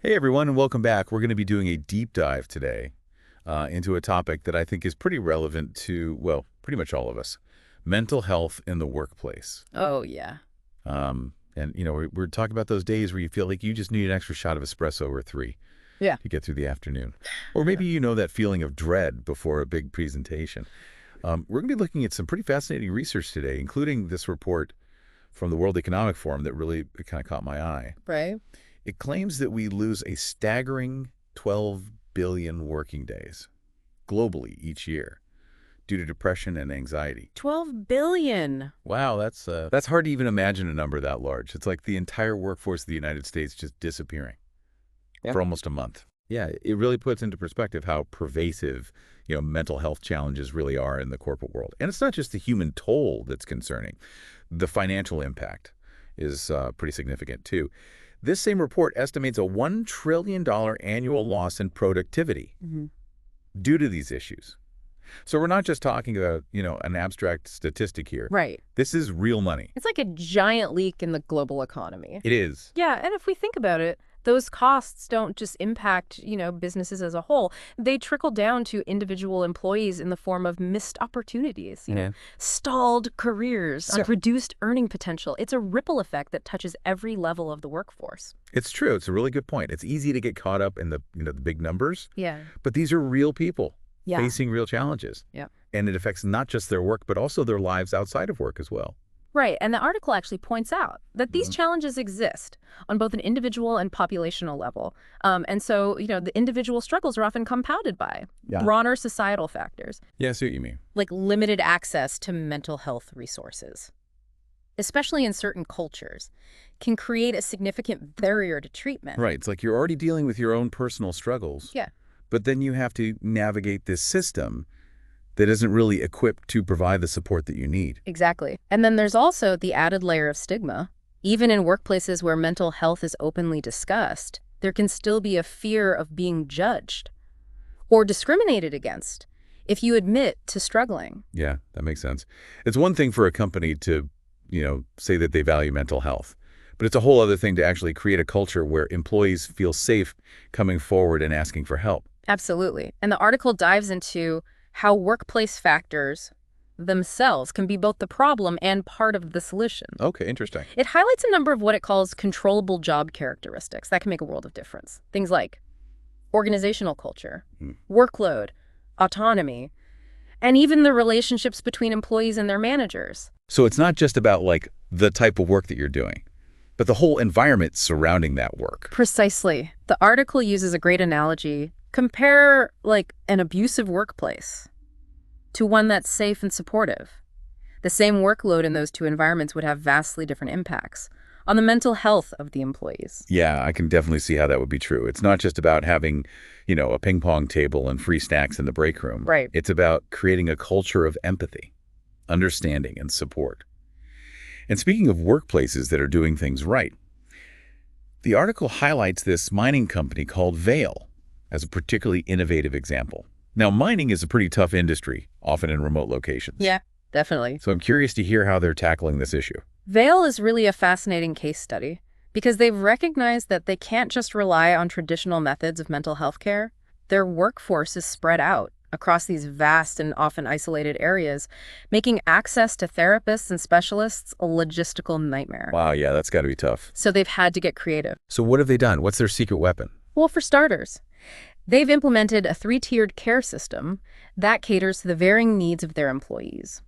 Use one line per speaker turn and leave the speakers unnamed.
Hey everyone, and welcome back. We're going to be doing a deep dive today into a topic that I think is pretty relevant to, well, pretty much all of us. Mental health in the workplace.
Oh, yeah.
We're talking about those days where you feel like you just need an extra shot of espresso or three
Yeah.
to get through the afternoon. Or
Yeah.
maybe you know that feeling of dread before a big presentation. We're going to be looking at some pretty fascinating research today, including this report from the World Economic Forum that really kind of caught my eye.
Right.
It claims that we lose a staggering 12 billion working days globally each year due to depression and anxiety.
12 billion.
Wow, that's hard to even imagine a number that large. It's like the entire workforce of the United States just disappearing for almost a month. Yeah, it really puts into perspective how pervasive, mental health challenges really are in the corporate world. And it's not just the human toll that's concerning. The financial impact is pretty significant too. This same report estimates a $1 trillion annual loss in productivity due to these issues. So we're not just talking about, an abstract statistic here.
Right.
This is real money.
It's like a giant leak in the global economy.
It is.
Yeah, and if we think about it, those costs don't just impact, businesses as a whole. They trickle down to individual employees in the form of missed opportunities, stalled careers, reduced earning potential. It's a ripple effect that touches every level of the workforce.
It's true. It's a really good point. It's easy to get caught up in the big numbers.
Yeah.
But these are real people
Yeah.
facing real challenges.
Yeah.
And it affects not just their work, but also their lives outside of work as well.
Right, and the article actually points out that these challenges exist on both an individual and populational level. And so, the individual struggles are often compounded by broader societal factors.
Yeah, I see what you mean.
Like limited access to mental health resources, especially in certain cultures, can create a significant barrier to treatment.
Right. It's like you're already dealing with your own personal struggles.
Yeah.
But then you have to navigate this system that isn't really equipped to provide the support that you need.
Exactly. And then there's also the added layer of stigma. Even in workplaces where mental health is openly discussed, there can still be a fear of being judged or discriminated against if you admit to struggling.
Yeah, that makes sense. It's one thing for a company to, say that they value mental health, but it's a whole other thing to actually create a culture where employees feel safe coming forward and asking for help.
Absolutely. And the article dives into how workplace factors themselves can be both the problem and part of the solution.
Okay, interesting.
It highlights a number of what it calls controllable job characteristics that can make a world of difference. Things like organizational culture, workload, autonomy, and even the relationships between employees and their managers.
So it's not just about the type of work that you're doing, but the whole environment surrounding that work.
Precisely. The article uses a great analogy. Compare an abusive workplace to one that's safe and supportive. The same workload in those two environments would have vastly different impacts on the mental health of the employees.
Yeah, I can definitely see how that would be true. It's not just about having, a ping pong table and free snacks in the break room.
Right.
It's about creating a culture of empathy, understanding, and support. And speaking of workplaces that are doing things right, the article highlights this mining company called Vale as a particularly innovative example. Now, mining is a pretty tough industry, often in remote locations.
Yeah, definitely.
So I'm curious to hear how they're tackling this issue.
Vale is really a fascinating case study because they've recognized that they can't just rely on traditional methods of mental health care. Their workforce is spread out across these vast and often isolated areas, making access to therapists and specialists a logistical nightmare.
Wow, yeah, that's got to be tough.
So they've had to get creative.
So what have they done? What's their secret weapon?
Well, for starters, they've implemented a 3-tiered care system that caters to the varying needs of their employees.